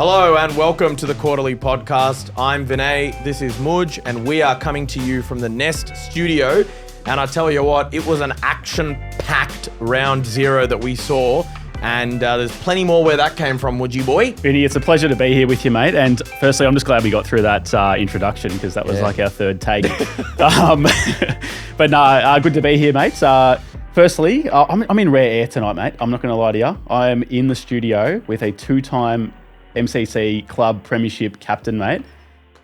Hello and welcome to the Quarterly Podcast. I'm Vinay, this is Mudge, and we are coming to you from the Nest studio. And I tell you what, it was an action-packed round zero that we saw. And there's plenty more where that came from, Woodgy boy. Vinny, it's a pleasure to be here with you, mate. And firstly, I'm just glad we got through that introduction because that was like our third take. But no, good to be here, mate. Firstly, I'm in rare air tonight, mate. I'm not going to lie to you. I am in the studio with a two-time MCC Club Premiership captain, mate.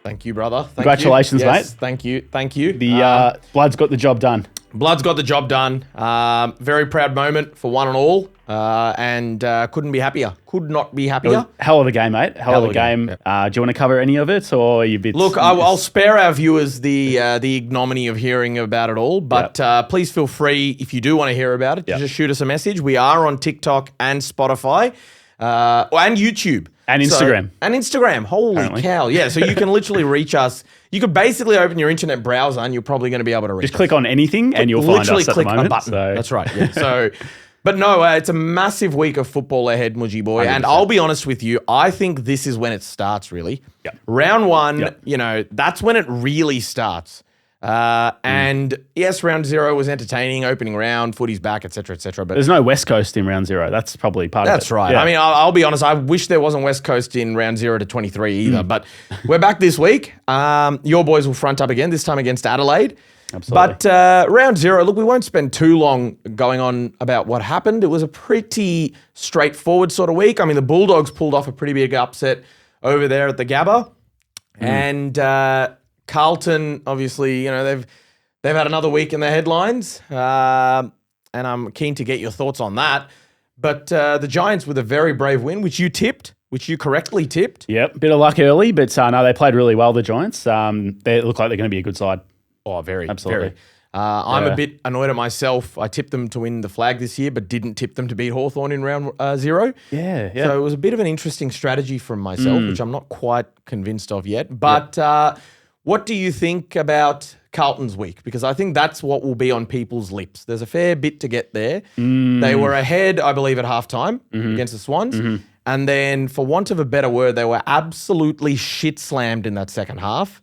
Thank you, brother. Congratulations, mate. Thank you. The Blood's got the job done. Blood's got the job done. Very proud moment for one and all. And couldn't be happier. Could not be happier. Hell of a game, mate. Hell of a game. Yeah. Do you want to cover any of it, or are you a bit... Look, I'll spare our viewers the ignominy of hearing about it all, but please feel free, if you do want to hear about it, to just shoot us a message. We are on TikTok and Spotify and YouTube. And Instagram. Holy cow. Yeah, so you can literally reach us. You could basically open your internet browser and you're probably going to be able to reach us. Just click on anything and you'll find us at the moment. Literally click a button. So. That's right. Yeah. So, but no, it's a massive week of football ahead, Mudgy boy. 100%. And I'll be honest with you, I think this is when it starts, really. Yep. Round one, that's when it really starts. And yes, round zero was entertaining, opening round, footy's back, etc., etc. But there's no West Coast in round zero. That's probably part of it. That's right. Yeah. I mean, I'll be honest. I wish there wasn't West Coast in round 0 to 23 either. But we're back this week. Your boys will front up again, this time against Adelaide. Absolutely. But round zero, look, we won't spend too long going on about what happened. It was a pretty straightforward sort of week. I mean, the Bulldogs pulled off a pretty big upset over there at the Gabba. And Carlton, obviously, they've had another week in the headlines, and I'm keen to get your thoughts on that. But the Giants with a very brave win, which you correctly tipped. Yep, bit of luck early, but no, they played really well, the Giants. They look like they're going to be a good side. Oh, very. Absolutely. Very. I'm a bit annoyed at myself. I tipped them to win the flag this year, but didn't tip them to beat Hawthorn in round 0. Yeah. So it was a bit of an interesting strategy from myself, which I'm not quite convinced of yet. But what do you think about Carlton's week? Because I think that's what will be on people's lips. There's a fair bit to get there. They were ahead, I believe, at halftime against the Swans. And then, for want of a better word, they were absolutely shit-slammed in that second half.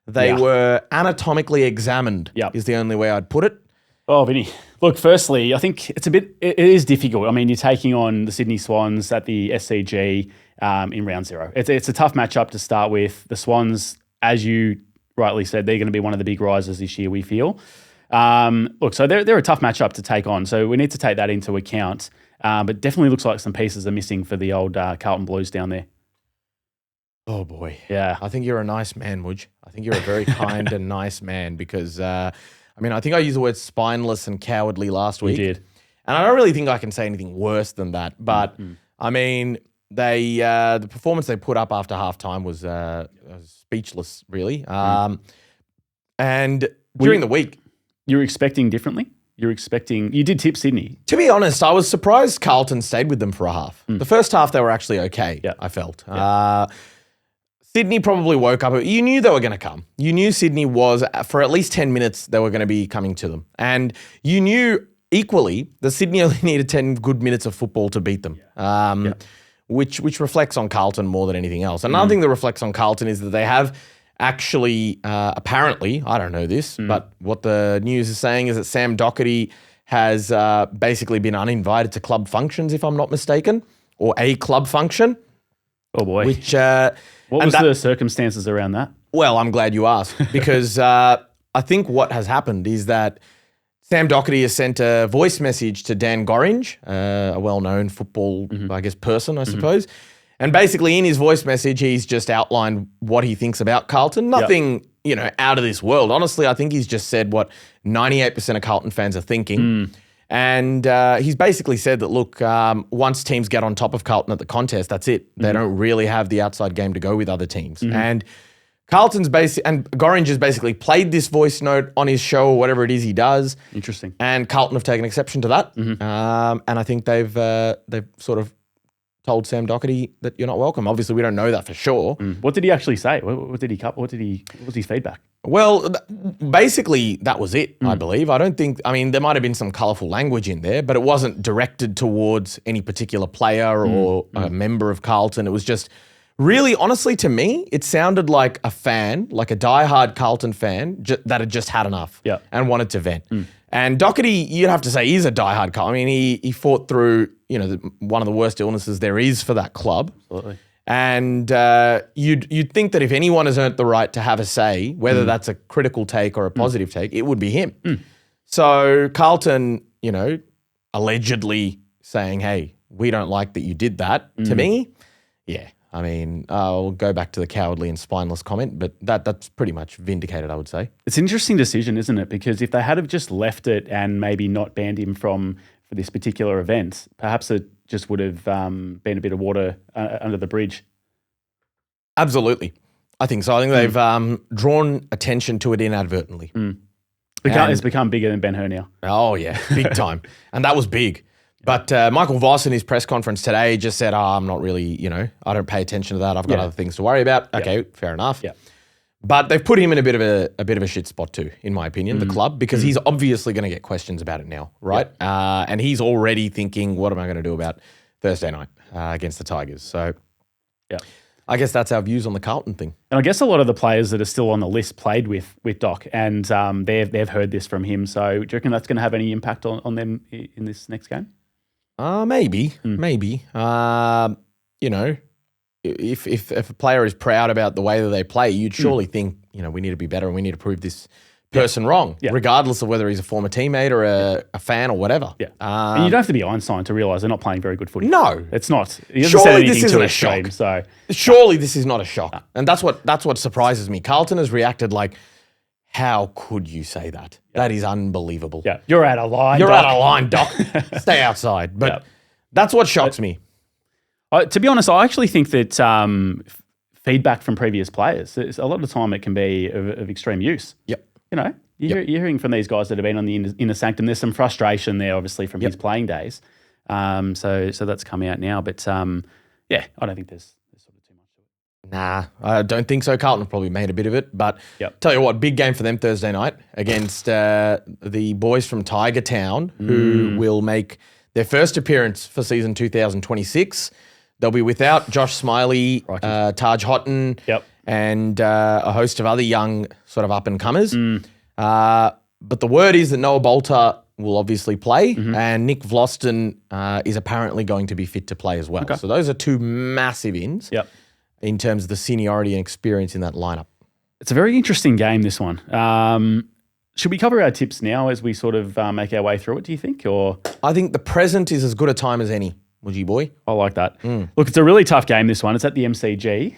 They were anatomically examined, is the only way I'd put it. Oh, Vinny. Look, firstly, I think it is difficult. I mean, you're taking on the Sydney Swans at the SCG in round 0. It's a tough matchup to start with. The Swans, as you rightly said, they're going to be one of the big risers this year, we feel. Look, so they're a tough matchup to take on, so we need to take that into account. But definitely looks like some pieces are missing for the old Carlton Blues down there. Oh, boy. Yeah. I think you're a nice man, Mudge. I think you're a very kind and nice man because, I think I used the word spineless and cowardly last week. You did. And I don't really think I can say anything worse than that. But, I mean, the performance they put up after halftime was speechless, really. And during the week... You were expecting differently? You did tip Sydney. To be honest, I was surprised Carlton stayed with them for a half. The first half, they were actually okay, I felt. Sydney probably woke up. You knew they were going to come. You knew Sydney was, for at least 10 minutes, they were going to be coming to them. And you knew equally that Sydney only needed 10 good minutes of football to beat them. Which reflects on Carlton more than anything else. Another thing that reflects on Carlton is that they have actually, apparently, I don't know this, but what the news is saying is that Sam Docherty has basically been uninvited to club functions, if I'm not mistaken, or a club function. Oh, boy. Which what was the circumstances around that? Well, I'm glad you asked because I think what has happened is that Sam Docherty has sent a voice message to Dan Gorringe, a well-known football, person, I suppose. And basically in his voice message, he's just outlined what he thinks about Carlton. Nothing, out of this world. Honestly, I think he's just said what 98% of Carlton fans are thinking. And he's basically said that, look, once teams get on top of Carlton at the contest, that's it. They don't really have the outside game to go with other teams. And Gorringe has basically played this voice note on his show or whatever it is he does. Interesting. And Carlton have taken exception to that. And I think they've sort of told Sam Docherty that you're not welcome. Obviously, we don't know that for sure. What did he actually say? What was his feedback? Well, basically, that was it, I believe. I mean, there might have been some colourful language in there, but it wasn't directed towards any particular player or a member of Carlton. It was just really, honestly, to me, it sounded like a fan, like a diehard Carlton fan that had just had enough and wanted to vent. And Doherty, you'd have to say, he's a diehard Carlton. I mean, he fought through, one of the worst illnesses there is for that club. Absolutely. And you'd think that if anyone has earned the right to have a say, whether that's a critical take or a positive take, it would be him. So Carlton, allegedly saying, hey, we don't like that you did that. To me, I mean, I'll go back to the cowardly and spineless comment, but that's pretty much vindicated, I would say. It's an interesting decision, isn't it? Because if they had have just left it and maybe not banned him for this particular event, perhaps it just would have been a bit of water under the bridge. Absolutely. I think so. I think they've drawn attention to it inadvertently. It's become bigger than Ben Hur now. Oh, yeah, big time. And that was big. But Michael Voss in his press conference today just said, I'm not really, I don't pay attention to that. I've got other things to worry about. Okay, fair enough. Yeah. But they've put him in a bit of a shit spot too, in my opinion, the club, because he's obviously going to get questions about it now, right? And he's already thinking, what am I going to do about Thursday night against the Tigers? So, I guess that's our views on the Carlton thing. And I guess a lot of the players that are still on the list played with Doc, and they've heard this from him. So, do you reckon that's going to have any impact on them in this next game? Maybe. If a player is proud about the way that they play, you'd surely think, we need to be better and we need to prove this person wrong, regardless of whether he's a former teammate or a fan or whatever. Yeah. And you don't have to be Einstein to realise they're not playing very good footy. No. It's not. He hasn't said anything this isn't to a shock. Stream, so. Surely this is not a shock. And that's what surprises me. Carlton has reacted like, how could you say that? That is unbelievable. Yeah. You're out of line, You're Doc. out of line, Doc. Stay outside. But that's what shocks me. To be honest, I actually think that feedback from previous players, a lot of the time it can be of extreme use. Yep. You're hearing from these guys that have been on the inner sanctum. There's some frustration there, obviously, from his playing days. So that's coming out now. But, I don't think there's sort of too much to it. Nah, I don't think so. Carlton probably made a bit of it. But tell you what, big game for them Thursday night against the boys from Tiger Town, who will make their first appearance for season 2026. They'll be without Josh Smiley, Taj Houghton, and a host of other young sort of up-and-comers. But the word is that Noah Bolter will obviously play, and Nick Vlosten is apparently going to be fit to play as well. Okay. So those are two massive ins in terms of the seniority and experience in that lineup. It's a very interesting game, this one. Should we cover our tips now as we sort of make our way through it, do you think? Or I think the present is as good a time as any. Would you, boy? I like that. Look, it's a really tough game, this one. It's at the MCG.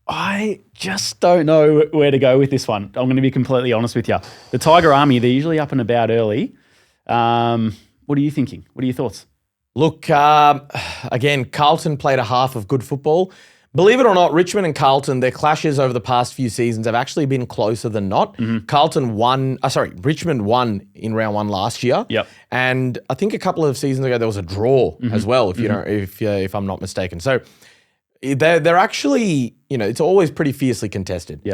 I just don't know where to go with this one. I'm going to be completely honest with you. The Tiger Army, they're usually up and about early. What are you thinking? What are your thoughts? Look, again, Carlton played a half of good football. Believe it or not, Richmond and Carlton, their clashes over the past few seasons have actually been closer than not. Richmond won in round one last year. And I think a couple of seasons ago there was a draw as well, if I'm not mistaken. So they're actually, it's always pretty fiercely contested.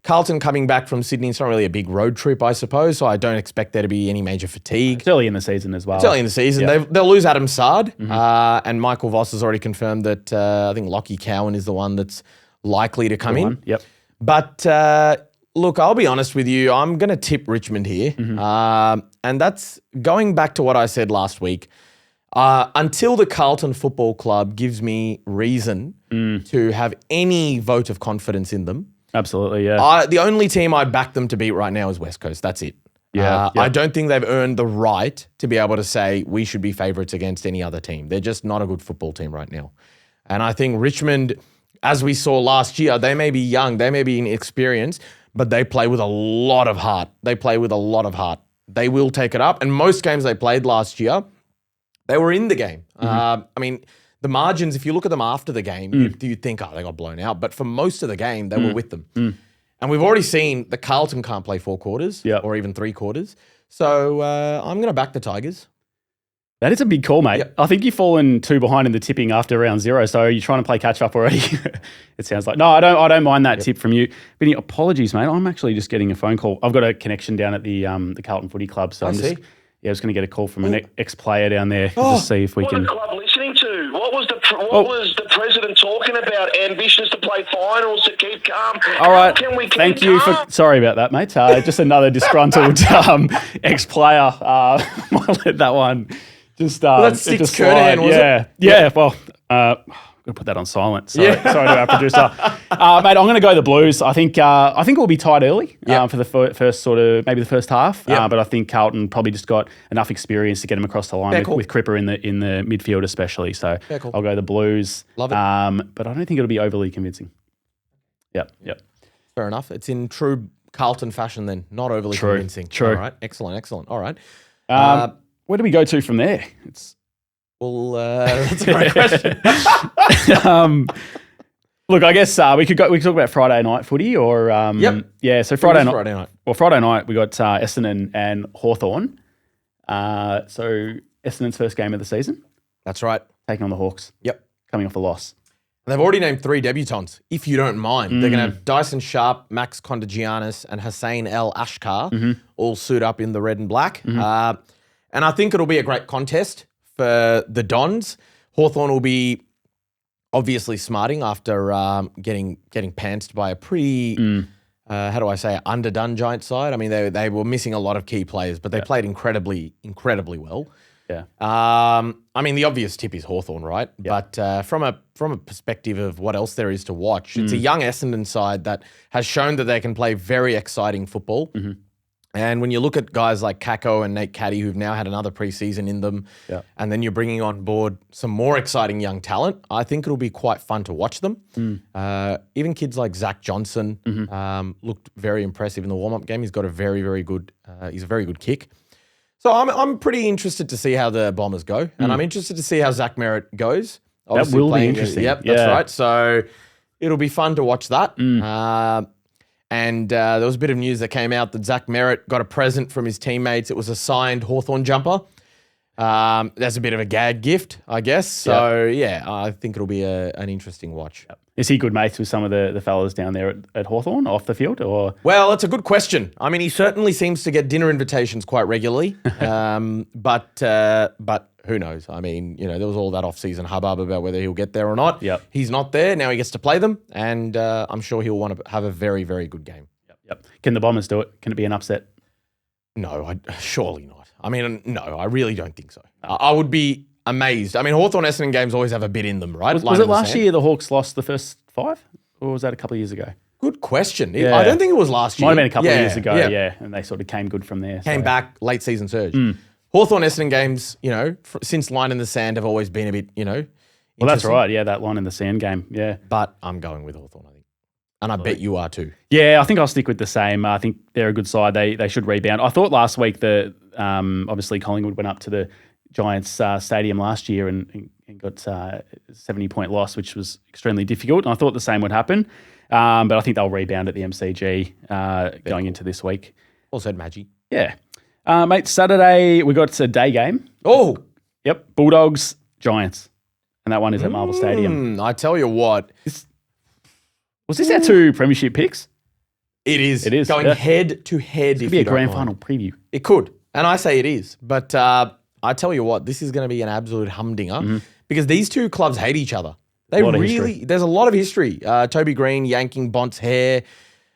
Carlton coming back from Sydney, it's not really a big road trip, I suppose, so I don't expect there to be any major fatigue. It's early in the season as well. It's early in the season. They'll lose Adam Sard, and Michael Voss has already confirmed that I think Lockie Cowan is the one that's likely to come in. But look, I'll be honest with you, I'm going to tip Richmond here, and that's going back to what I said last week. Until the Carlton Football Club gives me reason to have any vote of confidence in them, absolutely, yeah. The only team I'd back them to beat right now is West Coast. That's it. I don't think they've earned the right to be able to say we should be favourites against any other team. They're just not a good football team right now. And I think Richmond, as we saw last year, they may be young, they may be inexperienced, but they play with a lot of heart. They will take it up. And most games they played last year, they were in the game. I mean, the margins, if you look at them after the game, you think, they got blown out. But for most of the game, they were with them. And we've already seen that Carlton can't play 4 quarters or even 3 quarters. So I'm going to back the Tigers. That is a big call, mate. I think you've fallen 2 behind in the tipping after round 0. So you're trying to play catch up already. It sounds like. No, I don't mind that tip from you. Vinny, apologies, mate. I'm actually just getting a phone call. I've got a connection down at the Carlton Footy Club. So I'm just going to get a call from an ex-player down there to see if we can. What was the club listening to? What was the president about ambitions to play finals, to keep calm. All right. How can we keep Thank you calm? for. Sorry about that, mate. Just another disgruntled ex-player. I'll let that one just. that's it just Six Kernahan, slide. was it? Yeah. Well, I'm gonna put that on silent. Sorry to our producer, mate. I'm gonna go the Blues. I think it will be tight early for the first sort of maybe the first half. Yep. But I think Carlton probably just got enough experience to get them across the line with Cripper in the midfield especially. So cool. I'll go the Blues. Love it. But I don't think it'll be overly convincing. Yep. Fair enough. It's in true Carlton fashion then, not overly convincing. True. All right. Excellent. All right. Where do we go to from there? Well, that's a great question. Look, I guess we could talk about Friday night footy or yeah. So Friday night. Well, Friday night we got Essendon and Hawthorn. So Essendon's first game of the season, That's right. taking on the Hawks. Yep. Coming off a loss. And they've already named 3 debutants, if you don't mind. They're going to have Dyson Sharp, Max Kondagiannis, and Hussein El Ashkar all suit up in the red and black. And I think it'll be a great contest for the Dons. Hawthorn will be obviously smarting after getting pantsed by a pretty, how do I say, underdone Giant side. I mean, they were missing a lot of key players, but they played incredibly well. Yeah. I mean, the obvious tip is Hawthorn, right? Yeah. But from a perspective of what else there is to watch, it's a young Essendon side that has shown that they can play very exciting football. And when you look at guys like Kako and Nate Caddy, who've now had another preseason in them, and then you're bringing on board some more exciting young talent, I think it'll be quite fun to watch them. Even kids like Zach Johnson looked very impressive in the warm-up game. He's got a very, very good, he's a very good kick. So I'm pretty interested to see how the Bombers go, and I'm interested to see how Zach Merritt goes. That will be interesting. Yep, that's right. So it'll be fun to watch that. And there was a bit of news that came out that Zach Merritt got a present from his teammates. It was a signed Hawthorn jumper. That's a bit of a gag gift, I guess. So, I think it'll be an interesting watch. Is he good mates with some of the fellas down there at Hawthorn off the field? Or Well, it's a good question. I mean, he certainly seems to get dinner invitations quite regularly. But who knows? I mean, there was all that off-season hubbub about whether he'll get there or not. Yep. He's not there. Now he gets to play them, and I'm sure he'll want to have a very, very good game. Yep. Can the Bombers do it? Can it be an upset? No, surely not. I mean, no, I really don't think so. I would be amazed. I mean, Hawthorn Essendon games always have a bit in them, right? Was it last year the Hawks lost the first 5? Or was that a couple of years ago? Good question. I don't think it was last year. Might have been a couple of years ago, and they sort of came good from there. Came back, late season surge. Hawthorn Essendon games, since line in the sand have always been a bit, Well, that's right. Yeah, that line in the sand game. Yeah. But I'm going with Hawthorn, I think. And I bet you are too. Yeah, I think I'll stick with the same. I think they're a good side. They should rebound. I thought last week that obviously Collingwood went up to the Giants stadium last year and got a 70-point loss, which was extremely difficult. And I thought the same would happen. But I think they'll rebound at the MCG going into this week. Well said, Maggie. Yeah. Mate, Saturday we got a day game. Oh. Yep. Bulldogs, Giants. And that one is at Marvel Stadium. I tell you what. Was this our 2 premiership picks? It is. It is. Going head to head. It could be a grand final preview. It could. And I say it is. But I tell you what, this is going to be an absolute humdinger because these two clubs hate each other. There's a lot of history. Toby Green yanking Bont's hair.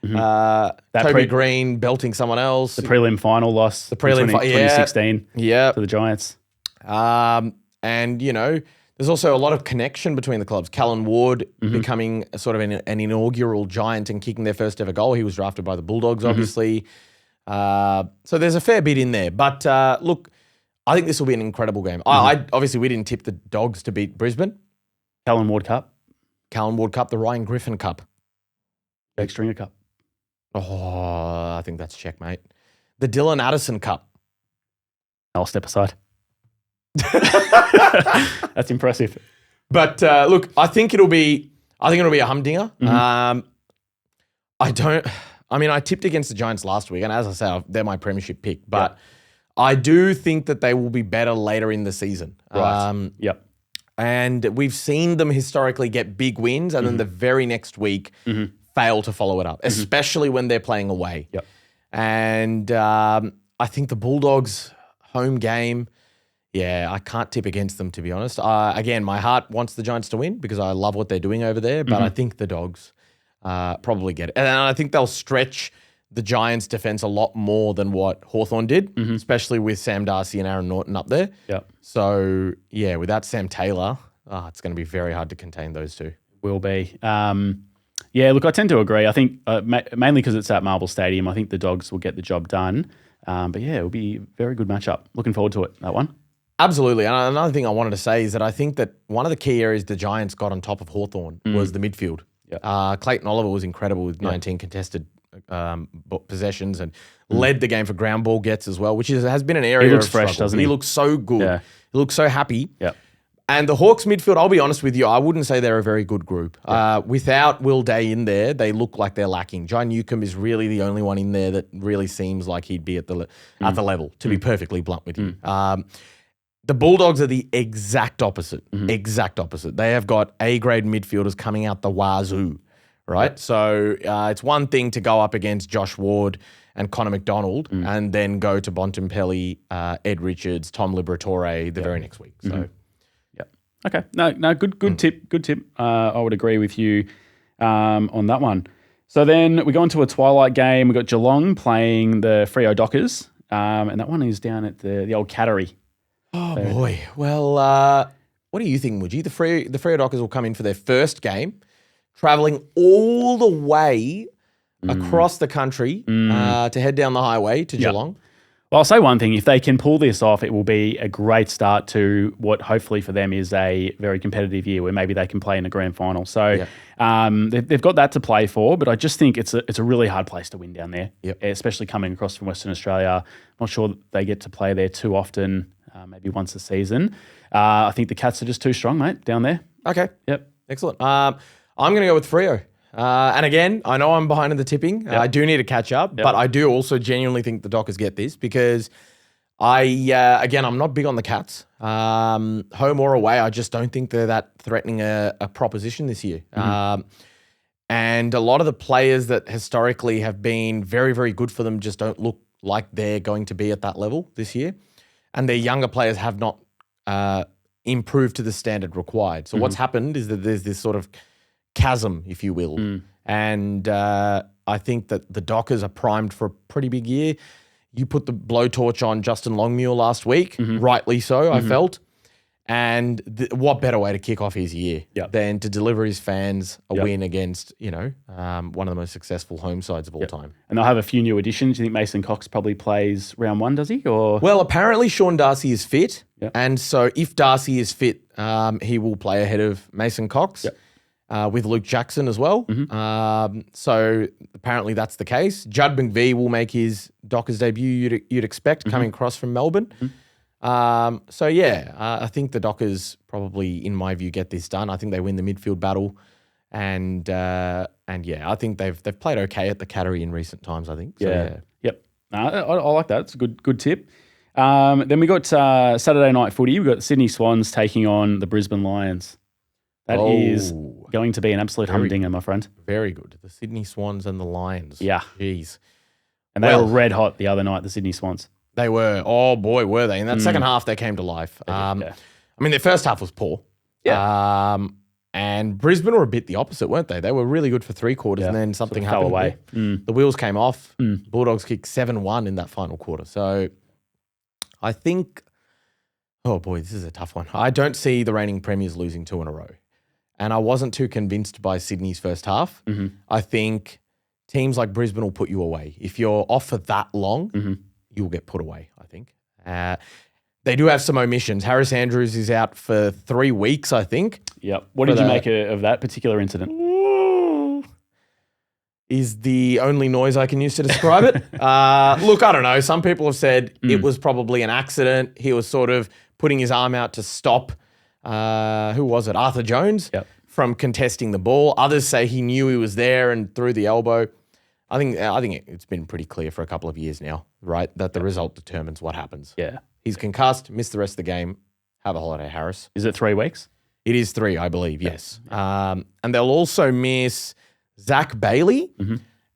Toby Green belting someone else. The prelim final loss. The prelim 2016 to the Giants. And, there's also a lot of connection between the clubs. Callan Ward becoming sort of an inaugural Giant and kicking their first ever goal. He was drafted by the Bulldogs, obviously. So there's a fair bit in there. But look, I think this will be an incredible game. Obviously, we didn't tip the Dogs to beat Brisbane. Callan Ward Cup. The Ryan Griffin Cup. Jake Stringer Cup. Oh, I think that's checkmate. The Dylan Addison Cup. I'll step aside. That's impressive. But look, I think it'll be a humdinger. I tipped against the Giants last week, and as I say, they're my premiership pick. But I do think that they will be better later in the season. Right. And we've seen them historically get big wins, and then the very next week fail to follow it up, especially when they're playing away. And I think the Bulldogs' home game Yeah, I can't tip against them, to be honest. Again, my heart wants the Giants to win because I love what they're doing over there, but I think the Dogs probably get it. And I think they'll stretch the Giants' defense a lot more than what Hawthorn did, especially with Sam Darcy and Aaron Norton up there. Yep. So, yeah, without Sam Taylor, it's going to be very hard to contain those two. Will be. Yeah, look, I tend to agree. I think mainly because it's at Marvel Stadium, I think the Dogs will get the job done. But yeah, it'll be a very good matchup. Looking forward to it, that one. Absolutely. And another thing I wanted to say is that I think that one of the key areas the Giants got on top of Hawthorn was the midfield. Yep. Clayton Oliver was incredible with 19 contested possessions and led the game for ground ball gets as well, which has been an area He looks of fresh, struggle. doesn't he? He looks so good. Yeah. He looks so happy. Yep. And the Hawks midfield, I'll be honest with you, I wouldn't say they're a very good group. Without Will Day in there, they look like they're lacking. Jai Newcomb is really the only one in there that really seems like he'd be at the level, to be perfectly blunt with you. The Bulldogs are the exact opposite. Exact opposite. They have got A-grade midfielders coming out the wazoo, right? So it's one thing to go up against Josh Ward and Connor McDonald and then go to Bontempelli, Ed Richards, Tom Liberatore the very next week. So, Okay. No, good tip. Good tip. I would agree with you on that one. So then we go into a twilight game. We've got Geelong playing the Freo Dockers, and that one is down at the old Cattery. Oh, boy. Well, what do you think, Woody? The Freo Dockers will come in for their first game, travelling all the way across the country to head down the highway to Geelong. Well, I'll say one thing. If they can pull this off, it will be a great start to what hopefully for them is a very competitive year where maybe they can play in the grand final. So they've got that to play for, but I just think it's a really hard place to win down there, especially coming across from Western Australia. Not sure that they get to play there too often, maybe once a season. I think the Cats are just too strong, mate, down there. Okay. Yep. Excellent. I'm going to go with Freo. And again, I know I'm behind in the tipping. I do need to catch up, but I do also genuinely think the Dockers get this because I'm not big on the Cats. Home or away, I just don't think they're that threatening a proposition this year. And a lot of the players that historically have been very, very good for them just don't look like they're going to be at that level this year. And their younger players have not improved to the standard required. So what's happened is that there's this sort of chasm, if you will. And I think that the Dockers are primed for a pretty big year. You put the blowtorch on Justin Longmuir last week, rightly so, I felt. And what better way to kick off his year than to deliver his fans a win against, one of the most successful home sides of all time. And they'll have a few new additions. Do you think Mason Cox probably plays round one, does he? Or Well, apparently Sean Darcy is fit. And so if Darcy is fit, he will play ahead of Mason Cox. With Luke Jackson as well. So apparently that's the case. Judd McVie will make his Dockers debut, you'd expect, coming across from Melbourne. I think the Dockers probably, in my view, get this done. I think they win the midfield battle. And I think they've played okay at the Cattery in recent times, I think. So, Yep. I like that. It's a good tip. Then we got Saturday night footy. We've got the Sydney Swans taking on the Brisbane Lions. That is going to be an absolute humdinger, my friend. Very good. The Sydney Swans and the Lions. Yeah. Jeez. And they were red hot the other night, the Sydney Swans. They were. Oh, boy, were they. In that second half, they came to life. Their first half was poor. And Brisbane were a bit the opposite, weren't they? They were really good for 3 quarters and then something happened. Fell away. The wheels came off. Bulldogs kicked 7-1 in that final quarter. So I think, oh, boy, this is a tough one. I don't see the reigning premiers losing 2 in a row. And I wasn't too convinced by Sydney's first half. I think teams like Brisbane will put you away. If you're off for that long, you'll get put away, I think. They do have some omissions. Harris Andrews is out for 3 weeks, I think. Yep. What did you make of that particular incident? Is the only noise I can use to describe it. Look, I don't know. Some people have said it was probably an accident. He was sort of putting his arm out to stop who was it? Arthur Jones from contesting the ball. Others say he knew he was there and threw the elbow. I think it's been pretty clear for a couple of years now, right? That the result determines what happens. Yeah. He's concussed, missed the rest of the game. Have a holiday, Harris. Is it 3 weeks? It is 3, I believe, yes. And they'll also miss Zach Bailey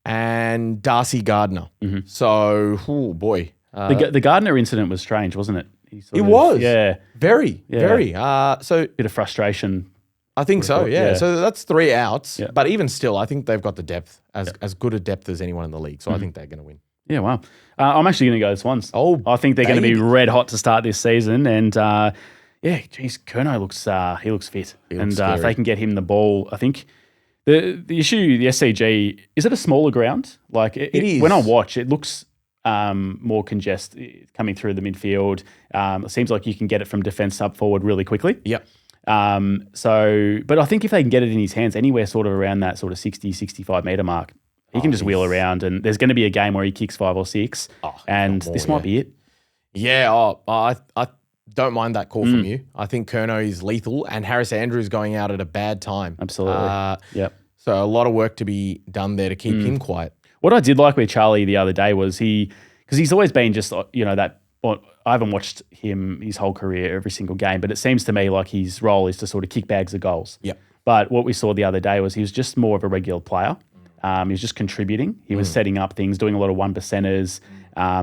and Darcy Gardner. So, oh boy. The Gardner incident was strange, wasn't it? he sort He of, was. yeah, Very, Yeah. very. So bit of frustration. I think so, yeah. Yeah. So that's 3 outs. Yeah. But even still, I think they've got the depth, as good a depth as anyone in the league. So I think they're going to win. Yeah, wow. I'm actually going to go the Swans. Oh, I think they're going to be baby. red hot to start this season. And geez, Kerno looks fit. He and looks if scary. they can get him the ball, I think the issue, the SCG, is it a smaller ground? Like it is. When I watch, it looks more congested coming through the midfield. It seems like you can get it from defence up forward really quickly. Yep. But I think if they can get it in his hands anywhere sort of around that sort of 60, 65 metre mark, he can just wheel around, and there's going to be a game where he kicks 5 or 6, and more, this might be it. Yeah, I don't mind that call from you. I think Kerno is lethal, and Harris Andrews going out at a bad time. Absolutely. Yep. So a lot of work to be done there to keep him quiet. What I did like with Charlie the other day was because he's always been just, that. Well, I haven't watched him his whole career every single game, but it seems to me like his role is to sort of kick bags of goals. Yep. But what we saw the other day was he was just more of a regular player. He was just contributing. He was setting up things, doing a lot of 1%ers,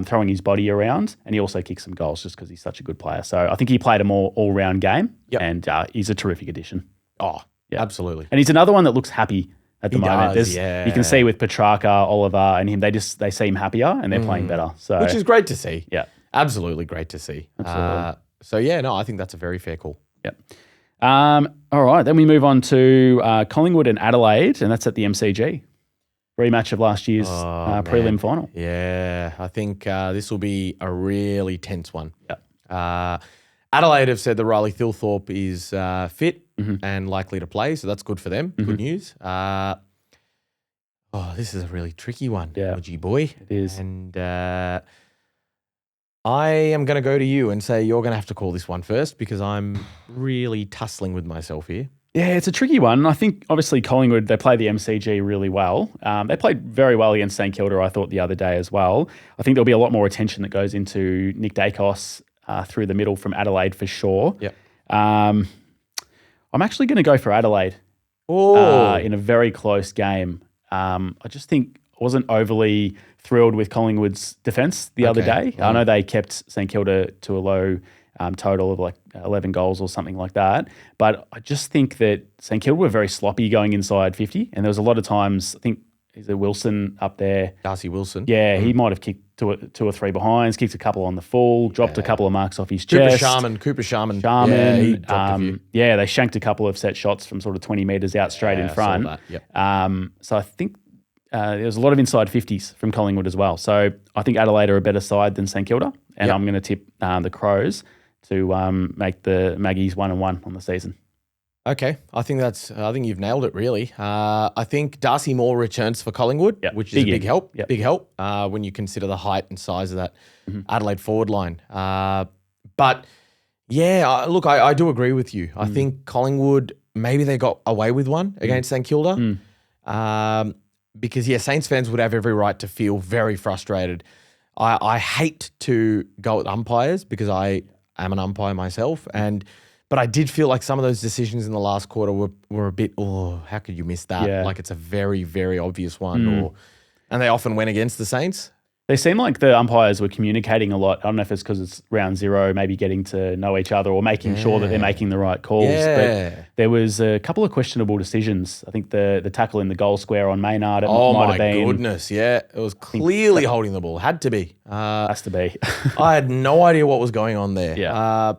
throwing his body around, and he also kicked some goals just because he's such a good player. So I think he played a more all-round game, and he's a terrific addition. Oh, yeah, absolutely. And he's another one that looks happy at the moment. Does, yeah. You can see with Petrarca, Oliver, and him, they seem happier and they're playing better. So Which is great to see. Yeah. Absolutely great to see. Absolutely. I think that's a very fair call. Yep. All right, then we move on to Collingwood and Adelaide, and that's at the MCG. Rematch of last year's prelim final. Yeah, I think this will be a really tense one. Yep. Adelaide have said that Riley Thilthorpe is fit and likely to play, so that's good for them. Good news. This is a really tricky one, Odgie boy. It is. And I am going to go to you and say you're going to have to call this one first because I'm really tussling with myself here. Yeah, it's a tricky one. I think, obviously, Collingwood, they play the MCG really well. They played very well against St Kilda, I thought, the other day as well. I think there'll be a lot more attention that goes into Nick Dacos through the middle from Adelaide for sure. Yep. I'm actually going to go for Adelaide in a very close game. I just think I wasn't overly thrilled with Collingwood's defence the other day. I know they kept St Kilda to a low total of like 11 goals or something like that. But I just think that St Kilda were very sloppy going inside 50. And there was a lot of times, I think, is it Wilson up there? Darcy Wilson. Yeah, he might have kicked two or three behinds, kicked a couple on the full, dropped a couple of marks off his chest. Cooper Sharman. Yeah, he dropped a few. They shanked a couple of set shots from sort of 20 metres out straight in front. I saw that. Yep. So I think there was a lot of inside 50s from Collingwood as well. So I think Adelaide are a better side than St Kilda. And I'm going to tip the Crows to make the Maggies 1-1 on the season. Okay, I think you've nailed it really. I think Darcy Moore returns for Collingwood, which is a big help. Yep. Big help when you consider the height and size of that Adelaide forward line. But yeah, look, I do agree with you. I think Collingwood, maybe they got away with one against St Kilda. Because Saints fans would have every right to feel very frustrated. I hate to go with umpires because I am an umpire myself, but I did feel like some of those decisions in the last quarter were a bit, how could you miss that? Yeah. Like it's a very, very obvious one. And they often went against the Saints. They seem like the umpires were communicating a lot. I don't know if it's because it's round zero, maybe getting to know each other or making sure that they're making the right calls. Yeah. But there was a couple of questionable decisions. I think the tackle in the goal square on Maynard, Oh have been. my goodness, yeah. It was clearly holding the ball. Had to be. Has to be. I had no idea what was going on there. Yeah.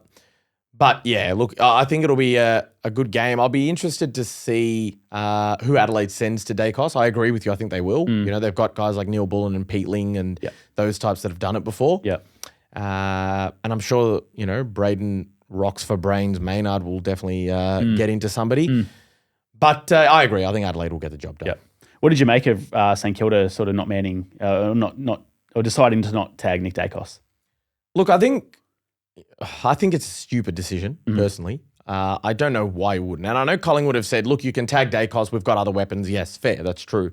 But yeah, look, I think it'll be a good game. I'll be interested to see who Adelaide sends to Dacos. I agree with you. I think they will. You know, they've got guys like Neil Bullen and Pete Ling and those types that have done it before. Yeah. And I'm sure, Braden rocks for brains. Maynard will definitely get into somebody. But I agree. I think Adelaide will get the job done. Yeah. What did you make of St Kilda sort of not manning, or deciding to not tag Nick Dacos? Look, I think it's a stupid decision, personally. I don't know why you wouldn't. And I know Collingwood have said, look, you can tag Dacos. We've got other weapons. Yes, fair. That's true.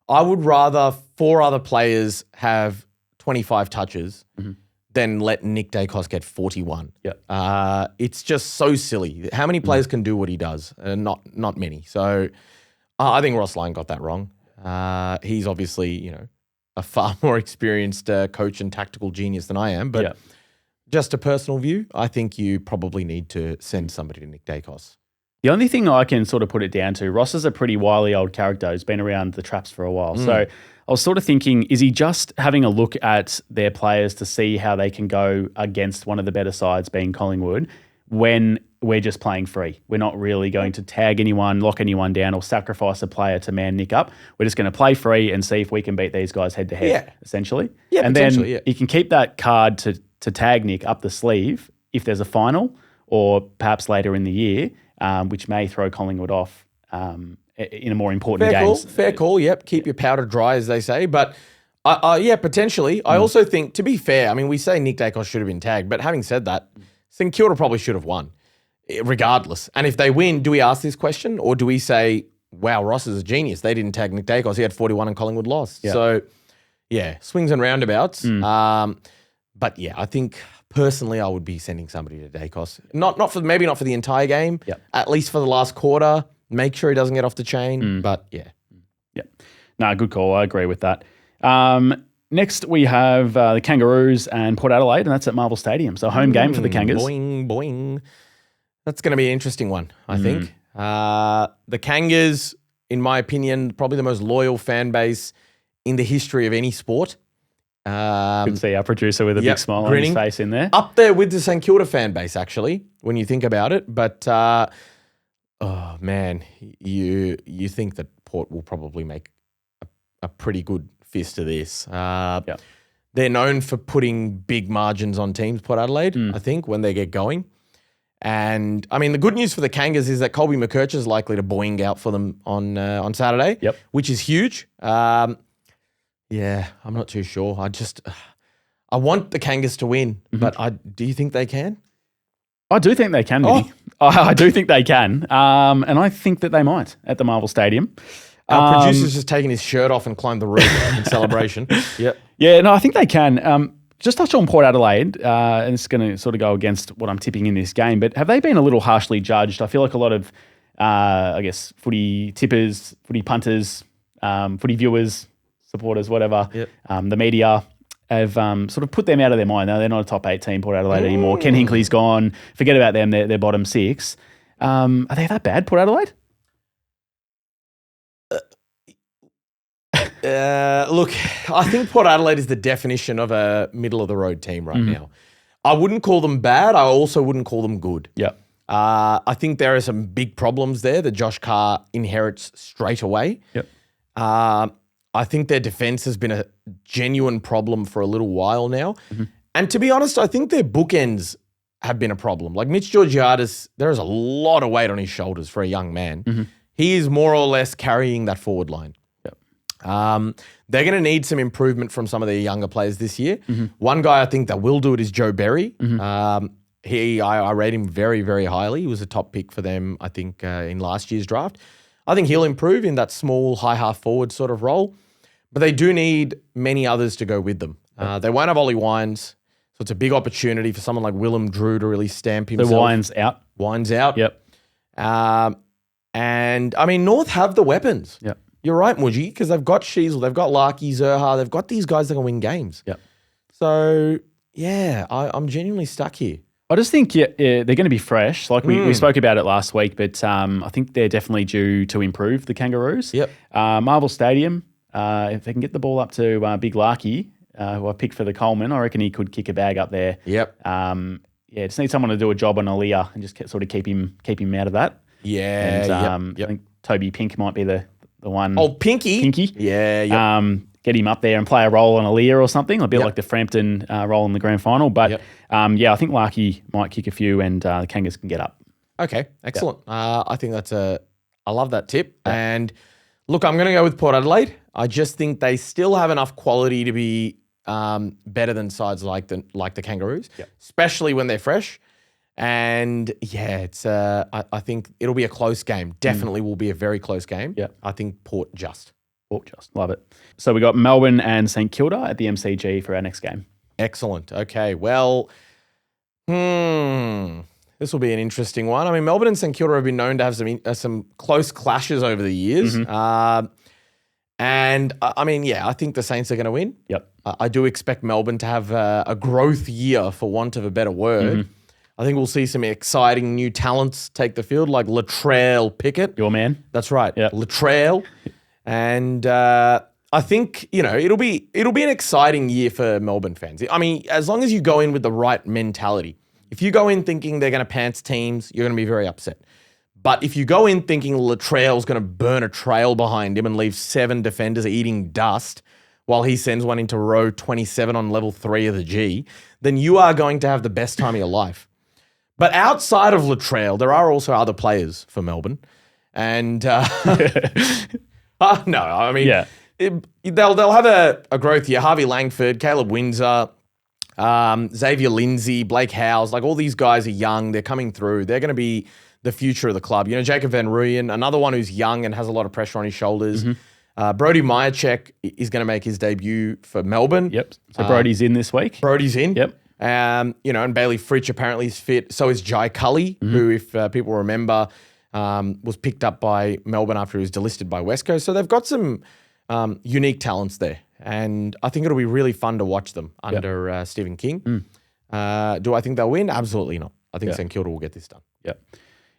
I would rather 4 other players have 25 touches than let Nick Dacos get 41. Yeah. It's just so silly. How many players can do what he does? Not many. So I think Ross Lyon got that wrong. He's obviously, a far more experienced coach and tactical genius than I am. But just a personal view, I think you probably need to send somebody to Nick Dacos. The only thing I can sort of put it down to, Ross is a pretty wily old character who's been around the traps for a while. So I was sort of thinking, is he just having a look at their players to see how they can go against one of the better sides, being Collingwood, when we're just playing free? We're not really going to tag anyone, lock anyone down, or sacrifice a player to man Nick up. We're just going to play free and see if we can beat these guys head to head, essentially. Yeah, and then you can keep that card to tag Nick up the sleeve if there's a final or perhaps later in the year, which may throw Collingwood off in a more important game. Fair call, yep. Keep your powder dry, as they say. But, potentially. I also think, to be fair, I mean, we say Nick Dacos should have been tagged, but having said that, St Kilda probably should have won, regardless. And if they win, do we ask this question? Or do we say, wow, Ross is a genius. They didn't tag Nick Dacos. He had 41 and Collingwood lost. Yeah. So, yeah, swings and roundabouts. But, yeah, I think personally I would be sending somebody to Dacos. Maybe not for the entire game, at least for the last quarter. Make sure he doesn't get off the chain. But, yeah. Yeah. No, good call. I agree with that. Next, we have the Kangaroos and Port Adelaide, and that's at Marvel Stadium. So, home game for the Kangas. Boing, boing. That's going to be an interesting one, I think. The Kangas, in my opinion, probably the most loyal fan base in the history of any sport. You can see our producer with a big smile grinning on his face in there. Up there with the St Kilda fan base, actually, when you think about it. But, oh, man, you think that Port will probably make a pretty good fist of this. They're known for putting big margins on teams, Port Adelaide, I think, when they get going. And, I mean, the good news for the Kangas is that Colby McKercher is likely to boing out for them on Saturday, which is huge. Yeah, I'm not too sure. I want the Kangas to win, but do you think they can? I do think they can, Vinny. I do think they can. And I think that they might at the Marvel Stadium. Our producer's just taking his shirt off and climbed the roof in celebration. Yep. Yeah, no, I think they can. Just touch on Port Adelaide, and it's going to sort of go against what I'm tipping in this game, but have they been a little harshly judged? I feel like a lot of, footy tippers, footy punters, footy viewers, supporters, whatever, the media have sort of put them out of their mind. Now, they're not a top 8 team, Port Adelaide, anymore. Ken Hinkley's gone. Forget about them. They're bottom 6. Are they that bad, Port Adelaide? Look, I think Port Adelaide is the definition of a middle-of-the-road team right now. I wouldn't call them bad. I also wouldn't call them good. Yeah. I think there are some big problems there that Josh Carr inherits straight away. Yep. I think their defense has been a genuine problem for a little while now. And to be honest, I think their bookends have been a problem. Like Mitch Georgiadis, there is a lot of weight on his shoulders for a young man. He is more or less carrying that forward line. They're going to need some improvement from some of their younger players this year. One guy I think that will do it is Joe Berry. I rate him very, very highly. He was a top pick for them, I think, in last year's draft. I think he'll improve in that small, high half forward sort of role. But they do need many others to go with them. They won't have Ollie Wines, so it's a big opportunity for someone like Willem Drew to really stamp himself. So Wines out. Wines out. Yep. And, I mean, North have the weapons. Yep. You're right, Mudgy, because they've got Sheasel, they've got Larky, Zerha, they've got these guys that can win games. Yep. So, yeah, I'm genuinely stuck here. I just think they're going to be fresh. Like we spoke about it last week, but I think they're definitely due to improve, the Kangaroos. Yep. Marvel Stadium, if they can get the ball up to Big Larky, who I picked for the Coleman, I reckon he could kick a bag up there. Yep. Just need someone to do a job on Aaliyah and just sort of keep him out of that. Yeah. And, I think Toby Pink might be the one. Oh, Pinky. Yeah. Yep. Get him up there and play a role on Aaliyah or something, a bit like the Frampton role in the grand final. But, I think Larky might kick a few and the Kangas can get up. Okay, excellent. I think I love that tip. Yep. And look, I'm going to go with Port Adelaide. I just think they still have enough quality to be better than sides like the Kangaroos, especially when they're fresh. And it's I think it'll be a close game. Definitely will be a very close game. Yeah. I think Port just love it. So we got Melbourne and St Kilda at the MCG for our next game. Excellent. Okay. Well, this will be an interesting one. I mean, Melbourne and St Kilda have been known to have some close clashes over the years. And I mean, yeah, I think the Saints are going to win. Yep. I do expect Melbourne to have a growth year, for want of a better word. Mm-hmm. I think we'll see some exciting new talents take the field, like Latrell Pickett. Your man. That's right, Yep. Latrell. And I think, it'll be an exciting year for Melbourne fans. I mean, as long as you go in with the right mentality. If you go in thinking they're going to pants teams, you're going to be very upset. But if you go in thinking Latrell's going to burn a trail behind him and leave 7 defenders eating dust while he sends one into row 27 on level 3 of the G, then you are going to have the best time of your life. But outside of Latrell, there are also other players for Melbourne. And no, I mean, Yeah. they'll have a growth year. Harvey Langford, Caleb Windsor, Xavier Lindsay, Blake Howes, like all these guys are young. They're coming through. They're going to be the future of the club. Jacob Van Rooyen, another one who's young and has a lot of pressure on his shoulders. Brody Myercheck is going to make his debut for Melbourne. Yep. So Brody's in this week. Brody's in. Yep. And Bailey Fritsch apparently is fit. So is Jai Cully, who, if people remember, was picked up by Melbourne after he was delisted by West Coast. So they've got some unique talents there. And I think it'll be really fun to watch them under Stephen King. Do I think they'll win? Absolutely not. I think St Kilda will get this done. Yep.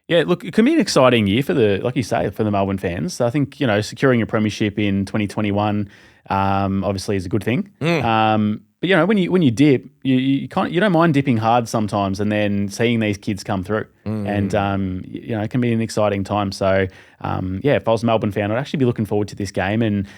Yeah, look, it can be an exciting year for like you say, for the Melbourne fans. I think, securing a premiership in 2021 obviously is a good thing. But when you dip, you don't mind dipping hard sometimes, and then seeing these kids come through, and it can be an exciting time. So if I was a Melbourne fan, I'd actually be looking forward to this game. And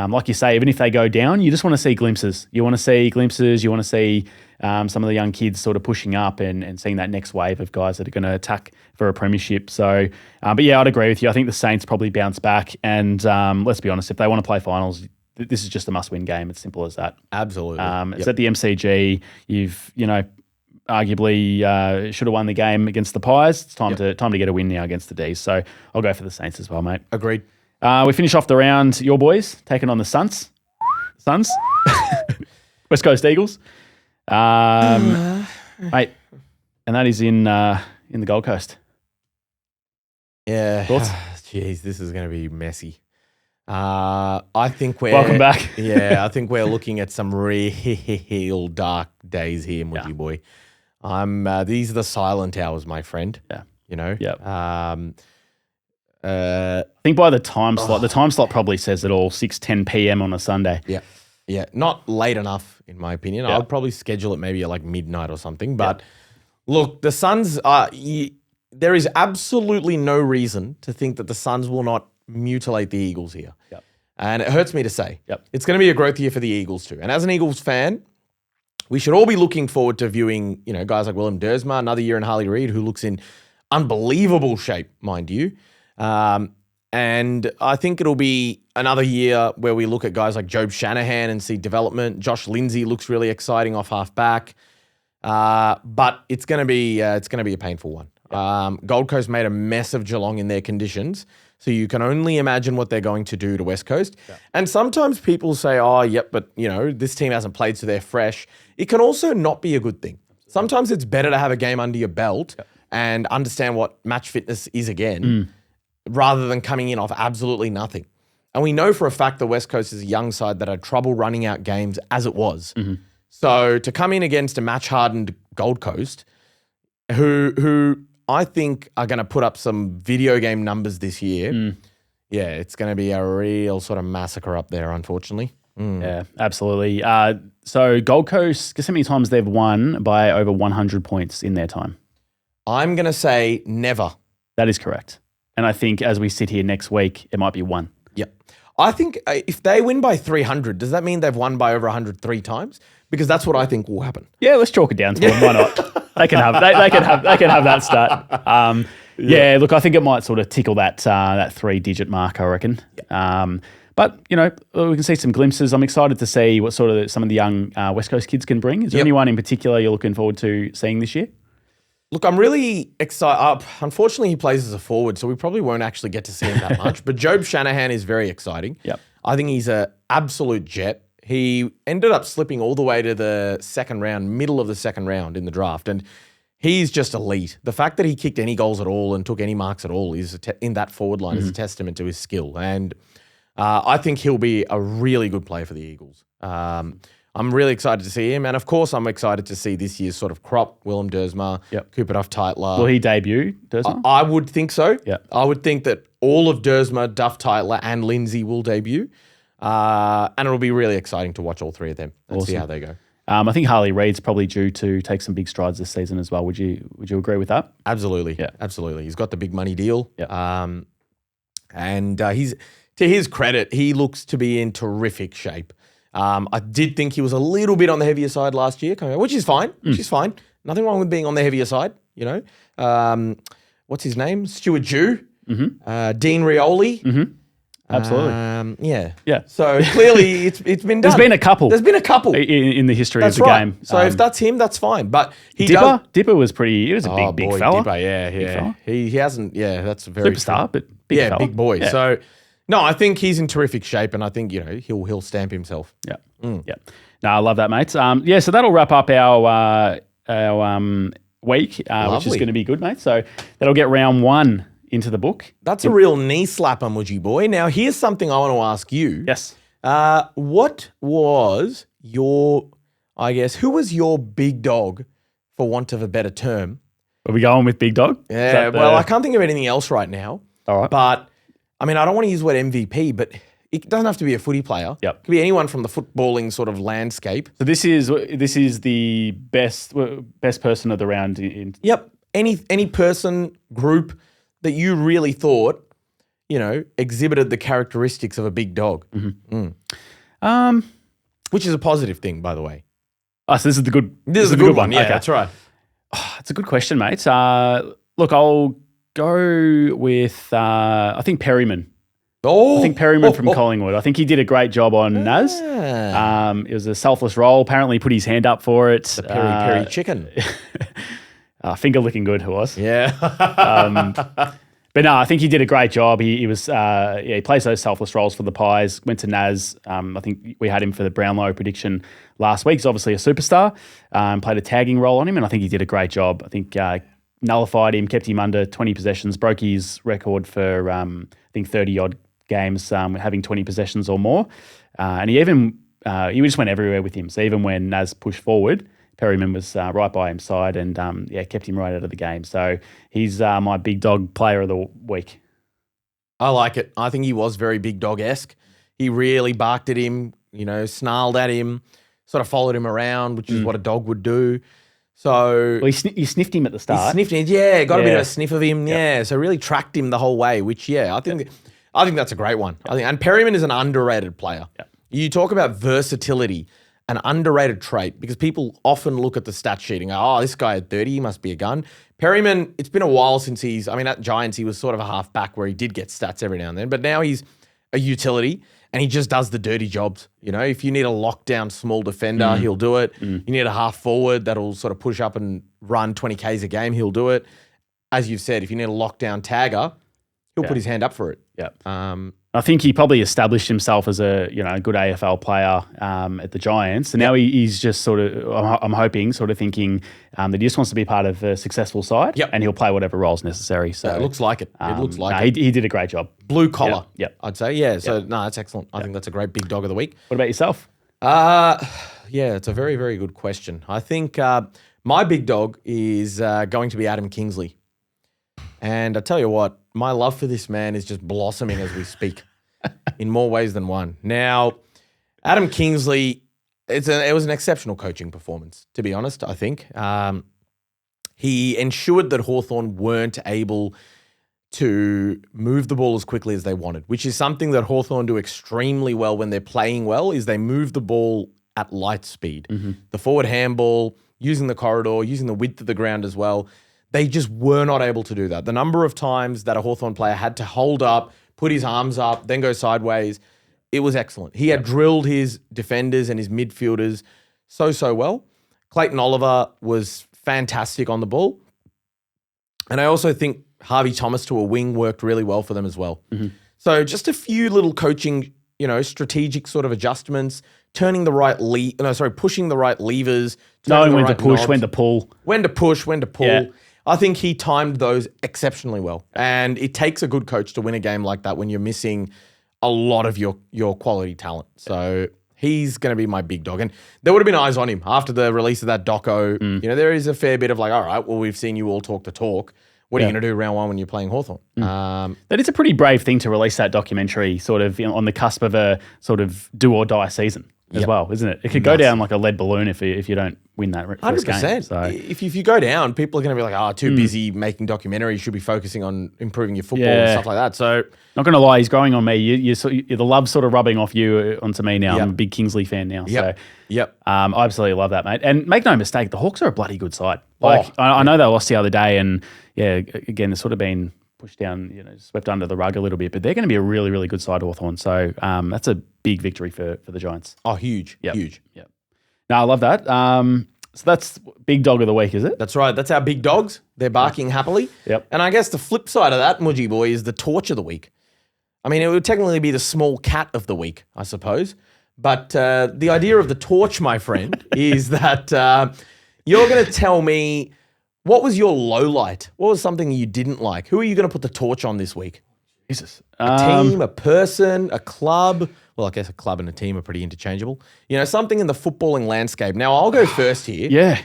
like you say, even if they go down, you just want to see glimpses. You want to see glimpses. You want to see some of the young kids sort of pushing up and seeing that next wave of guys that are going to attack for a premiership. So, but yeah, I'd agree with you. I think the Saints probably bounce back, and let's be honest, if they want to play finals, this is just a must-win game. It's simple as that. Absolutely. It's at the MCG. You've, arguably should have won the game against the Pies. It's time to get a win now against the D's. So I'll go for the Saints as well, mate. Agreed. We finish off the round. Your boys taking on the Suns. West Coast Eagles. Mate, and that is in the Gold Coast. Yeah. Thoughts? Jeez, this is going to be messy. I think we're Welcome back. I think we're looking at some real dark days here, Mudgy boy. These are the silent hours, my friend. Yeah. Yep. I think by the time slot probably says it all. 6:10 p.m. on a Sunday. Yeah. Yeah. Not late enough, in my opinion. Yeah. I'd probably schedule it maybe at like midnight or something. But look, the Suns there is absolutely no reason to think that the Suns will not mutilate the Eagles here. Yep. And it hurts me to say. Yep. It's going to be a growth year for the Eagles too. And as an Eagles fan, we should all be looking forward to viewing, guys like Willem Dersma, another year in Harley Reid, who looks in unbelievable shape, mind you. And I think it'll be another year where we look at guys like Job Shanahan and see development. Josh Lindsay looks really exciting off half back. But it's going to be a painful one. Yep. Gold Coast made a mess of Geelong in their conditions. So you can only imagine what they're going to do to West Coast. Yeah. And sometimes people say, but this team hasn't played, so they're fresh. It can also not be a good thing. Sometimes it's better to have a game under your belt and understand what match fitness is again, rather than coming in off absolutely nothing. And we know for a fact that West Coast is a young side that had trouble running out games as it was. Mm-hmm. So to come in against a match-hardened Gold Coast, who I think are going to put up some video game numbers this year. It's going to be a real sort of massacre up there, unfortunately. Yeah, absolutely. So Gold Coast, guess how many times they've won by over 100 points in their time? I'm going to say never. That is correct. And I think as we sit here next week, it might be 1. Yep. I think if they win by 300, does that mean they've won by over 103 times? Because that's what I think will happen. Yeah, let's chalk it down to them. Why not? They can have that start. Look, I think it might sort of tickle that 3-digit mark, I reckon. But we can see some glimpses. I'm excited to see what sort of some of the young West Coast kids can bring. Is there anyone in particular you're looking forward to seeing this year? Look, I'm really excited. Unfortunately, he plays as a forward, so we probably won't actually get to see him that much. But Job Shanahan is very exciting. Yep. I think he's an absolute jet. He ended up slipping all the way to the second round, middle of the second round in the draft. And he's just elite. The fact that he kicked any goals at all and took any marks at all is in that forward line is a testament to his skill. And I think he'll be a really good player for the Eagles. I'm really excited to see him. And, of course, I'm excited to see this year's sort of crop, Willem Dersma, Cooper Duff-Tytler. Will he debut, Dersma? I would think so. Yeah. I would think that all of Dersma, Duff-Tytler, and Lindsay will debut. And it'll be really exciting to watch all three of them and see how they go. I think Harley Reid's probably due to take some big strides this season as well. Would you agree with that? Absolutely. Yeah. Absolutely. He's got the big money deal. Yeah. And he's, to his credit, he looks to be in terrific shape. I did think he was a little bit on the heavier side last year, which is fine. Nothing wrong with being on the heavier side, you know. What's his name? Stuart Jew, Dean Rioli. Absolutely. Yeah. So clearly it's been done. There's been a couple in the history of the game. So if that's him, that's fine. But Dipper was pretty. He was a big fella. Dipper, yeah. He hasn't. Yeah, that's a very superstar, but big fella. Big boy. Yeah. So no, I think he's in terrific shape, and I think he'll stamp himself. Yeah. Yeah. No, I love that, mates. So that'll wrap up our week, which is going to be good, mate. So that'll get round 1 into the book. That's a real knee slapper, Mudgy boy. Now, here's something I want to ask you. Yes. What was who was your big dog, for want of a better term? Are we going with big dog? Yeah, I can't think of anything else right now. All right. But, I mean, I don't want to use the word MVP, but it doesn't have to be a footy player. Yep. It could be anyone from the footballing sort of landscape. So this is the best person of the round. Yep. Any person, group that you really thought, exhibited the characteristics of a big dog. Which is a positive thing, by the way. Oh, so this is the good. This is a good one. Yeah, okay. That's right. Oh, it's a good question, mate. Look, I'll go with I think Perryman. I think Perryman from Collingwood. I think he did a great job on Naz. It was a selfless role. Apparently, he put his hand up for it. The peri chicken. Finger licking good, who was? Yeah. But no, I think he did a great job. He plays those selfless roles for the Pies. Went to Naz. I think we had him for the Brownlow prediction last week. He's obviously a superstar. Played a tagging role on him, and I think he did a great job. I think nullified him, kept him under 20 possessions, broke his record for I think 30-odd games having 20 possessions or more. And he just went everywhere with him. So even when Naz pushed forward, Perryman was right by his side and kept him right out of the game. So he's my big dog player of the week. I like it. I think he was very big dog-esque. He really barked at him, snarled at him, sort of followed him around, which is what a dog would do. So you sniffed him at the start. Got a bit of a sniff of him. Yep. Yeah, so really tracked him the whole way, which I think that's a great one. And Perryman is an underrated player. Yep. You talk about versatility, an underrated trait, because people often look at the stat sheet and go, oh, this guy at 30, he must be a gun. Perryman, it's been a while since at Giants, he was sort of a half-back where he did get stats every now and then, but now he's a utility and he just does the dirty jobs. If you need a lockdown small defender, he'll do it. You need a half forward that'll sort of push up and run 20 Ks a game, he'll do it. As you've said, if you need a lockdown tagger, he'll put his hand up for it. Yeah. I think he probably established himself as a good AFL player at the Giants, and now he's just sort of, I'm hoping, sort of thinking that he just wants to be part of a successful side, and he'll play whatever roles necessary. So it looks like it. He did a great job. Blue collar, I'd say. Yeah. So no, that's excellent. I think that's a great big dog of the week. What about yourself? It's a very, very good question. I think my big dog is going to be Adam Kingsley. And I tell you what, my love for this man is just blossoming as we speak in more ways than one. Now, Adam Kingsley, it was an exceptional coaching performance, to be honest, I think. He ensured that Hawthorn weren't able to move the ball as quickly as they wanted, which is something that Hawthorn do extremely well when they're playing well, is they move the ball at light speed. The forward handball, using the corridor, using the width of the ground as well. They just were not able to do that. The number of times that a Hawthorn player had to hold up, put his arms up, then go sideways, it was excellent. He had drilled his defenders and his midfielders so well. Clayton Oliver was fantastic on the ball. And I also think Harvey Thomas to a wing worked really well for them as well. So just a few little coaching, strategic sort of adjustments, pushing the right levers. Knowing when to push, when to pull. When to push, when to pull. Yeah. I think he timed those exceptionally well. And it takes a good coach to win a game like that when you're missing a lot of your quality talent. So he's going to be my big dog. And there would have been eyes on him after the release of that doco. You know, there is a fair bit of like, all right, well, we've seen you all talk the talk. What are you going to do round 1 when you're playing Hawthorn? That is a pretty brave thing to release that documentary sort of on the cusp of a sort of do or die season as well, isn't it? It could go down like a lead balloon if you don't win that first 100%. game. So. If you go down, people are going to be like, too busy making documentaries. You should be focusing on improving your football and stuff like that. So, not going to lie, he's growing on me. You're the love's sort of rubbing off you onto me now. I'm a big Kingsley fan now. So, I absolutely love that, mate. And make no mistake, the Hawks are a bloody good side. I know they lost the other day, and again, they've sort of been pushed down, swept under the rug a little bit, but they're going to be a really, really good side, Hawthorn. So that's a big victory for the Giants. Oh, huge. Huge. Yep. No, I love that. So that's big dog of the week, is it? That's right. That's our big dogs. They're barking happily. Yep. And I guess the flip side of that, Mudgy boy, is the torch of the week. I mean, it would technically be the small cat of the week, I suppose. But the idea of the torch, my friend, is that you're going to tell me, what was your low light? What was something you didn't like? Who are you going to put the torch on this week? Jesus. A team, a person, a club. Well, I guess a club and a team are pretty interchangeable. Something in the footballing landscape. Now, I'll go first here. Yeah.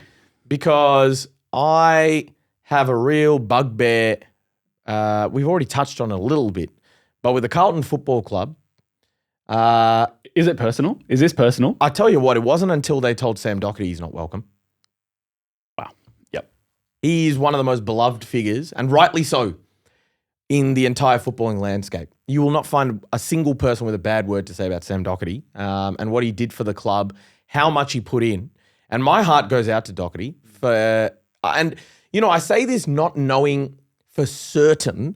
Because I have a real bugbear. We've already touched on it a little bit. But with the Carlton Football Club. Is it personal? Is this personal? I tell you what, it wasn't until they told Sam Docherty he's not welcome. Wow. Yep. He's one of the most beloved figures, and rightly so, in the entire footballing landscape. You will not find a single person with a bad word to say about Sam Docherty and what he did for the club, how much he put in. And my heart goes out to Docherty I say this not knowing for certain,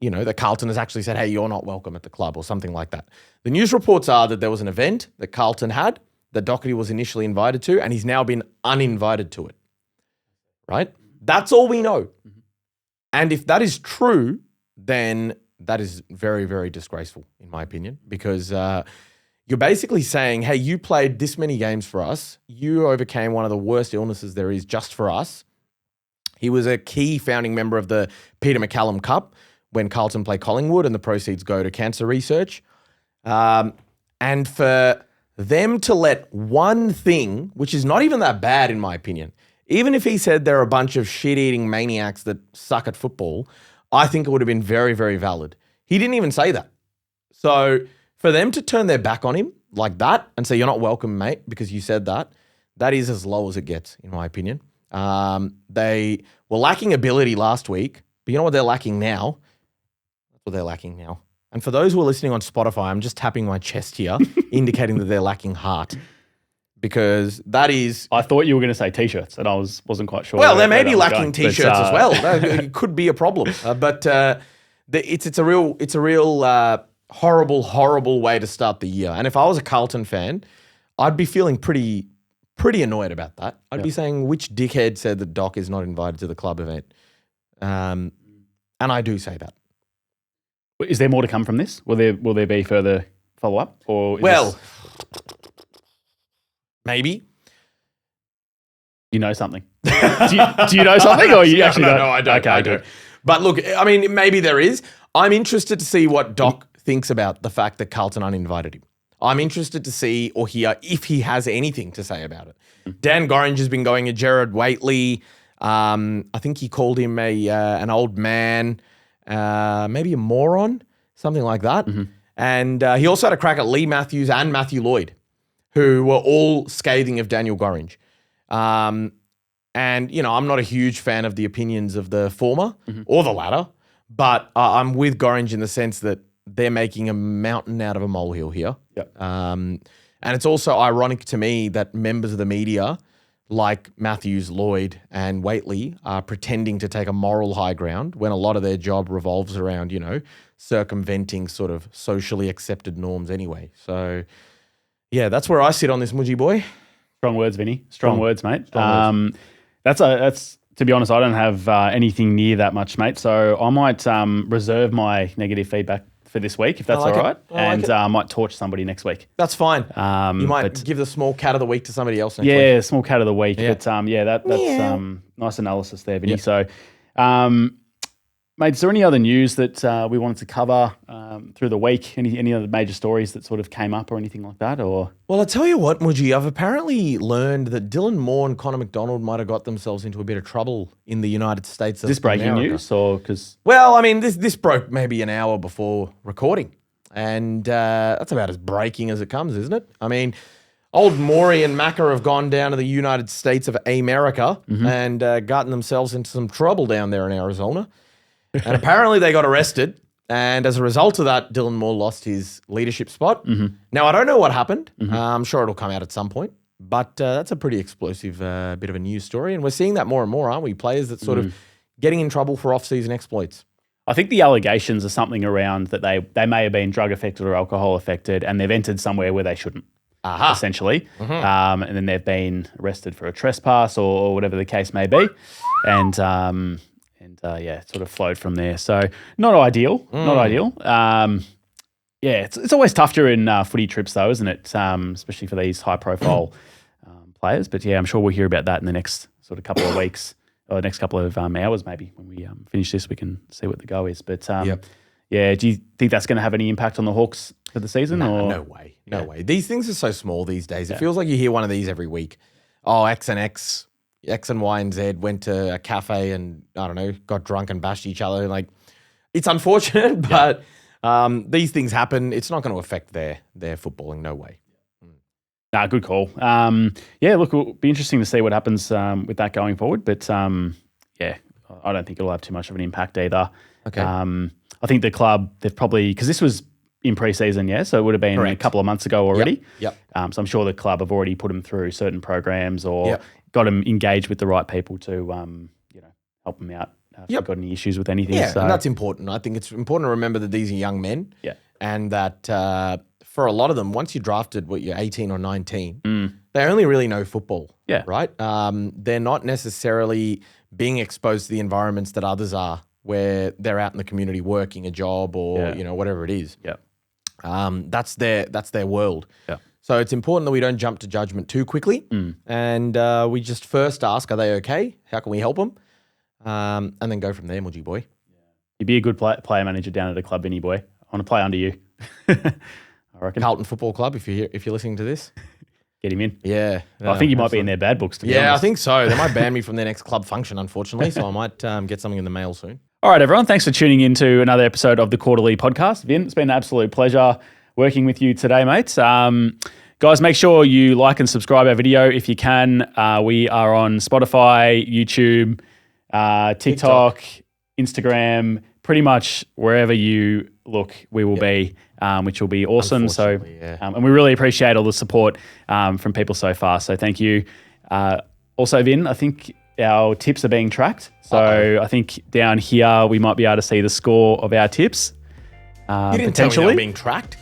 that Carlton has actually said, hey, you're not welcome at the club or something like that. The news reports are that there was an event that Carlton had that Docherty was initially invited to, and he's now been uninvited to it. Right? That's all we know. And if that is true, then that is very, very disgraceful, in my opinion, because you're basically saying, hey, you played this many games for us. You overcame one of the worst illnesses there is just for us. He was a key founding member of the Peter McCallum Cup when Carlton play Collingwood, and the proceeds go to cancer research. And for them to let one thing, which is not even that bad in my opinion, even if he said they're a bunch of shit-eating maniacs that suck at football, I think it would have been very, very valid. He didn't even say that. So for them to turn their back on him like that and say, you're not welcome, mate, because you said that, that is as low as it gets, in my opinion. They were lacking ability last week, but you know what they're lacking now? That's what they're lacking now. And for those who are listening on Spotify, I'm just tapping my chest here, indicating that they're lacking heart. Because that is... I thought you were going to say T-shirts, and I wasn't quite sure. Well, they may be lacking T-shirts as well. It could be a problem. But it's a real horrible, horrible way to start the year. And if I was a Carlton fan, I'd be feeling pretty annoyed about that. I'd be saying, which dickhead said that Doc is not invited to the club event? And I do say that. Is there more to come from this? Will there be further follow-up? Maybe. You know something. do you know something, or you actually don't? No, I don't. Okay, I don't. But look, I mean, maybe there is. I'm interested to see what Doc thinks about the fact that Carlton uninvited him. I'm interested to see or hear if he has anything to say about it. Dan Gorringe has been going at Gerard Whateley. I think he called him an old man, maybe a moron, something like that. And he also had a crack at Lee Matthews and Matthew Lloyd, who were all scathing of Daniel Gorringe. And, I'm not a huge fan of the opinions of the former or the latter, but I'm with Gorringe in the sense that they're making a mountain out of a molehill here. Yep. And it's also ironic to me that members of the media like Matthews, Lloyd, and Whateley are pretending to take a moral high ground when a lot of their job revolves around, circumventing sort of socially accepted norms anyway. So, yeah, that's where I sit on this, Mudgy boy. Strong words, Vinny. Strong words, mate. Strong words. That's to be honest, I don't have anything near that much, mate. So I might reserve my negative feedback for this week, if that's all right. I might torch somebody next week. That's fine. You might give the small cat of the week to somebody else next week. Yeah, small cat of the week. Yeah. But that's nice analysis there, Vinny. Yep. So Mate, is there any other news that we wanted to cover through the week? Any other major stories that sort of came up or anything like that? Or Well, I'll tell you what, Mujie, I've apparently learned that Dylan Moore and Connor McDonald might have got themselves into a bit of trouble in the United States. is this breaking news or because? Well, I mean, this broke maybe an hour before recording, and that's about as breaking as it comes, isn't it? I mean, old Maury and Macca have gone down to the United States of America and gotten themselves into some trouble down there in Arizona. And apparently they got arrested. And as a result of that, Dylan Moore lost his leadership spot. Now, I don't know what happened. I'm sure it'll come out at some point. But that's a pretty explosive bit of a news story. And we're seeing that more and more, aren't we? Players that sort of getting in trouble for off-season exploits. I think the allegations are something around that they may have been drug affected or alcohol affected and they've entered somewhere where they shouldn't, essentially. And then they've been arrested for a trespass or whatever the case may be. And it sort of flowed from there. So not ideal, not ideal. It's always tough during footy trips though, isn't it? Especially for these high profile players. But yeah, I'm sure we'll hear about that in the next sort of couple of weeks or next couple of hours maybe. When we finish this, we can see what the go is. But do you think that's going to have any impact on the Hawks for the season? No way. No way. These things are so small these days. It feels like you hear one of these every week. Oh, X and Y and Z went to a cafe and, I don't know, got drunk and bashed each other. Like, it's unfortunate, but these things happen. It's not going to affect their footballing. No way. Good call. Look, it'll be interesting to see what happens with that going forward. But, I don't think it'll have too much of an impact either. Okay. I think the club, they've probably, because this was in pre-season, so it would have been a couple of months ago already. Yep. So I'm sure the club have already put them through certain programs or got them engaged with the right people to, help them out if they've got any issues with anything. Yeah, and that's important. I think it's important to remember that these are young men. Yeah. And that for a lot of them, once you're drafted, you're 18 or 19, they only really know football. Yeah. Right? They're not necessarily being exposed to the environments that others are, where they're out in the community working a job or, whatever it is. Yeah. That's their world. Yeah. So it's important that we don't jump to judgment too quickly. And we just first ask, are they okay? How can we help them? And then go from there, Mujie boy. You'd be a good player manager down at a club, Vinny boy. I want to play under you. I reckon. Carlton Football Club, if you're listening to this. Get him in. Yeah. Well, I think you might be in their bad books, to be honest. Yeah, I think so. They might ban me from their next club function, unfortunately, so I might get something in the mail soon. All right, everyone. Thanks for tuning in to another episode of the Quarterly Podcast. Vin, it's been an absolute pleasure working with you today, mate. Guys, make sure you like and subscribe our video if you can. We are on Spotify, YouTube, TikTok, Instagram, pretty much wherever you look, we will be, which will be awesome. So, and we really appreciate all the support from people so far. So thank you. Also, Vin, I think our tips are being tracked. So I think down here we might be able to see the score of our tips. You didn't tell me they were being tracked?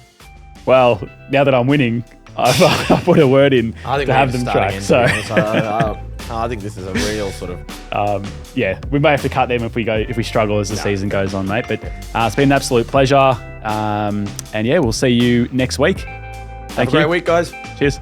Well, now that I'm winning, I put a word in to have them tracked. So I think this is a real sort of... we may have to cut them if we struggle as the season goes on, mate. But it's been an absolute pleasure. And we'll see you next week. Thank you. Have a great week, guys. Cheers.